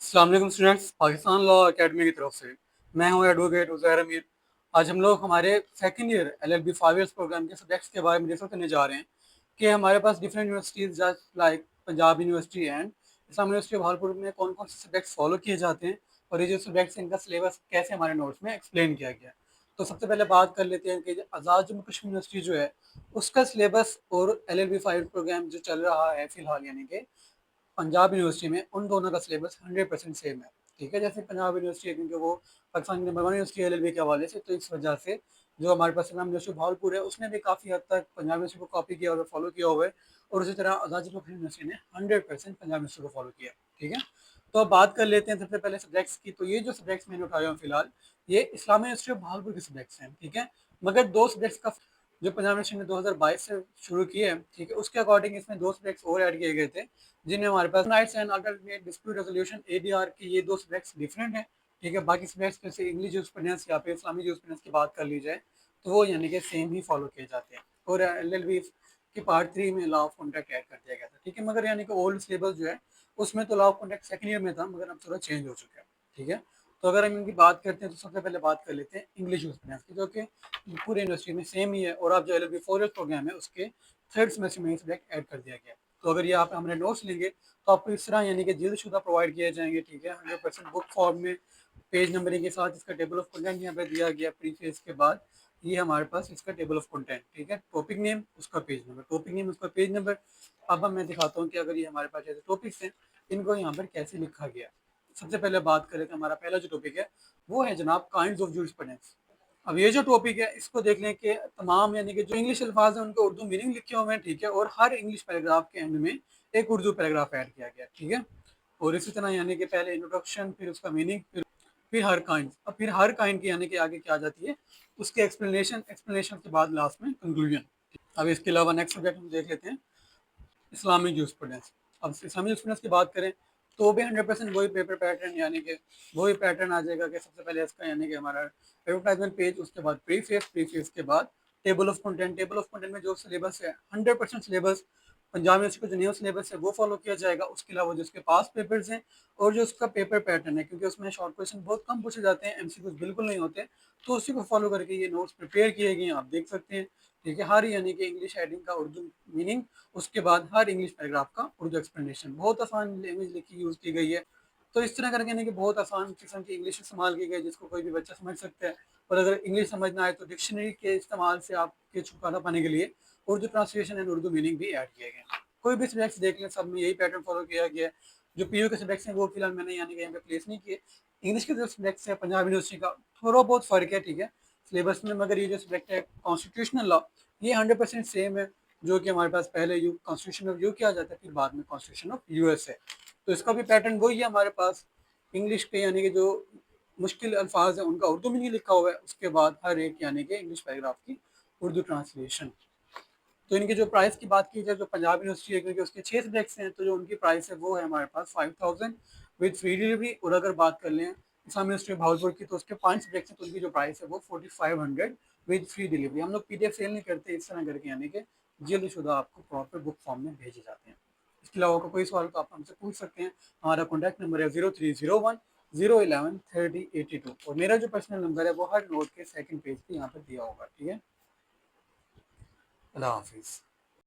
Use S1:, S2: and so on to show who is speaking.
S1: अस्सलाम वालेकुम students, Pakistan law academy की तरफ से मैं हूं एडवोकेट उज़ैर अमीर। आज हम लोग हमारे second year LLB 5 years program के सब्जेक्ट्स के बारे में डिस्कस करने जा रहे हैं कि हमारे पास different universities just like Punjab university and Islam university Bahawalpur में कौन कौन से सब्जेक्ट्स फॉलो किए जाते हैं और ये जो सब्जेक्ट्स इनका सिलेबस कैसे हमारे नोट्स में एक्सप्लेन किया गया है। तो सबसे पहले बात कर लेते हैं कि आज़ाद जम्मू कश्मीर यूनिवर्सिटी जो है उसका सिलेबस और एलएलबी 5 प्रोग्राम जो चल रहा है फिलहाल, यानी कि पंजाब यूनिवर्सिटी में, उन दोनों का सिलेबस 100% सेम है। ठीक है, जैसे पंजाब यूनिवर्सिटी है क्योंकि वो पाकिस्तान की नंबर 1 यूनिवर्सिटी है एलएलबी के हवाले से, तो इस वजह से जो हमारे पास इस्लाम यूनिवर्सिटी भावलपुर है उसने भी काफ़ी हद तक पंजाब यूनिवर्सिटी को कॉपी किया और फॉलो किया हुआ है, और उसी तरह आज़ाद यूनिवर्सिटी ने 100% पंजाब यूनिवर्सिटी को फॉलो किया। ठीक है, तो अब बात कर लेते हैं सबसे पहले सब्जेक्ट्स की। तो ये जो सब्जेक्ट्स मैंने उठाया हूँ फिलहाल, ये इस्लामी यूनिवर्सिटी ऑफ भावलपुर के सब्जेक्ट्स हैं। ठीक है, मगर दो सब्जेक्ट्स का जो पंजाब यूनिवर्सिटी ने 2022 से शुरू किए हैं, ठीक है, उसके अकॉर्डिंग इसमें दो सब्जेक्ट्स और ऐड किए गए थे जिनमें हमारे पास rights and alternate dispute resolution ADR के ये दो सब्जेक्ट्स डिफरेंट हैं। ठीक है, बाकी सब्जेक्ट्स जैसे इंग्लिश जूरिस्प्रूडेंस या फिर इस्लामी जूरिस्प्रूडेंस की बात कर ली जाए तो वो यानी कि सेम ही फॉलो किए जाते हैं, और एलएलबी की पार्ट 3 में लॉ ऑफ कॉन्ट्रैक्ट ऐड कर दिया गया था। ठीक है, मगर यानी कि ओल्ड सिलेबस जो है उसमें तो law of contract second year में था, मगर अब थोड़ा चेंज हो चुका है। ठीक है, तो अगर हम इनकी बात करते हैं तो सबसे पहले बात कर लेते हैं इंग्लिश जूरिस्प्रूडेंस की, जो कि पूरे यूनिवर्सिटी में सेम ही है, और आप जो एलएलबी 4 ईयर प्रोग्राम है उसके थर्ड सेमेस्टर में सब्जेक्ट ऐड कर दिया गया। तो अगर ये आप हमारे नोट्स लेंगे तो आपको इस तरह यानी कि जल्दशुदा प्रोवाइड किए जाएंगे। ठीक है, 100% बुक फॉर्म में पेज नंबरिंग के साथ इसका टेबल ऑफ कंटेंट यहाँ पे दिया गया प्रीफेस के बाद। ये हमारे पास इसका टेबल ऑफ कंटेंट। ठीक है, टॉपिक नेम उसका पेज नंबर, टॉपिक नेम उसका पेज नंबर। अब मैं दिखाता हूँ कि अगर ये हमारे पास ऐसे टॉपिक्स हैं इनको यहाँ पर कैसे लिखा गया। सबसे पहले बात करें तो हमारा पहला जो टॉपिक है वो है जनाब काइंड्स ऑफ जूरिस्प्रूडेंस। अब ये जो टॉपिक है इसको देख लें कि तमाम यानी कि जो इंग्लिश अल्फाज हैं उनके उर्दू मीनिंग लिखे हुए हैं। ठीक है, और हर इंग्लिश पैराग्राफ के एंड में एक उर्दू पैराग्राफ ऐड किया गया। ठीक है, और इसी तरह यानी कि पहले इंट्रोडक्शन, फिर उसका मीनिंग, फिर हर काइंड, अब फिर हर काइंड की यानी कि आगे क्या आ जाती है उसके एक्सप्लेनेशन, एक्सप्लेनेशन के बाद लास्ट में कंक्लूजन। अब इसके अलावा नेक्स्ट सब्जेक्ट हम देख लेते हैं इस्लामिक जूरिस्प्रूडेंस। अब इस्लामिक जूरिस्प्रूडेंस की बात करें तो भी 100% वही पेपर पैटर्न, यानी कि वही पैटर्न आ जाएगा कि सबसे पहले इसका यानी कि हमारा एडवर्टाइजमेंट पेज, उसके बाद प्रीफेस, प्रीफेस के बाद table of content. Table of content में जो सिलेबस है 100% सिलेबस पंजाब यूनिवर्सिटी का जो न्यू सिलेबस है वो फॉलो किया जाएगा। उसके अलावा जो उसके पास पेपर्स हैं और जो उसका पेपर पैटर्न है, क्योंकि उसमें शॉर्ट क्वेश्चन बहुत कम पूछे जाते हैं, एमसीक्यूज बिल्कुल नहीं होते, तो उसी को फॉलो करके ये नोट्स प्रिपेयर किए गए हैं, आप देख सकते हैं। ठीक है, हर यानी कि इंग्लिश हेडिंग का उर्दू मीनिंग, उसके बाद हर इंग्लिश पैराग्राफ का उर्दू एक्सप्लेनेशन, बहुत आसान लैंग्वेज लिखी यूज़ की गई है। तो इस तरह करके यानी कि बहुत आसान किस्म की इंग्लिश इस्तेमाल की गई जिसको कोई भी बच्चा समझ सकता है। और अगर इंग्लिश समझ ना आए तो डिक्शनरी के इस्तेमाल से आपके छुटकारा पाने के लिए Urdu translation and Urdu meaning भी ऐड किए गए। कोई भी सब्जेक्ट्स देख लें, सब में यही पैटर्न फॉलो किया गया है। जो पीयू के सब्जेक्ट्स हैं वो फिलहाल मैंने यानी कि यहाँ पे प्लेस नहीं किए। इंग्लिश के जो सब्जेक्ट्स है पंजाब यूनिवर्सिटी का थोड़ा बहुत फ़र्क है, ठीक है, सिलेबस में, मगर ये जो सब्जेक्ट है कॉन्स्टिट्यूशनल लॉ, ये 100% सेम है, जो कि हमारे पास पहले यू कॉन्स्टिट्यूशन ऑफ यू किया जाता है, फिर बाद में कॉन्स्टिट्यूशन ऑफ यूएस है। तो इसका भी पैटर्न वही है हमारे पास। इंग्लिश के यानी कि जो मुश्किल अल्फाज है उनका उर्दू में नहीं लिखा हुआ है, उसके बाद हर एक यानी कि इंग्लिश पैराग्राफ की उर्दू ट्रांसलेशन। तो इनकी जो प्राइस की बात की जाए तो पंजाब यूनिवर्सिटी है क्योंकि उसके 6 सब्जेक्ट्स हैं, तो जो उनकी प्राइस है वो है हमारे पास 5000 विद फ्री डिलीवरी। और अगर बात कर लें इस्लाम यूनिवर्सिटी भावलपुर की तो उसके 5 सब्जेक्ट्स हैं, तो उनकी जो प्राइस है वो 4500 विद फ्री डिलीवरी। हम लोग पीडीएफ सेल नहीं करते, इस तरह करके यानी कि जल्दशुदा आपको प्रॉपर बुक फॉर्म में भेजे जाते हैं। इसके अलावा कोई सवाल तो आप हमसे पूछ सकते हैं। हमारा कॉन्टैक्ट नंबर है 0301 011 3082, और मेरा जो पर्सनल नंबर है वो हर नोट के सेकंड पेज पे यहाँ पर दिया होगा। ठीक है, अल्लाह हाफिज़।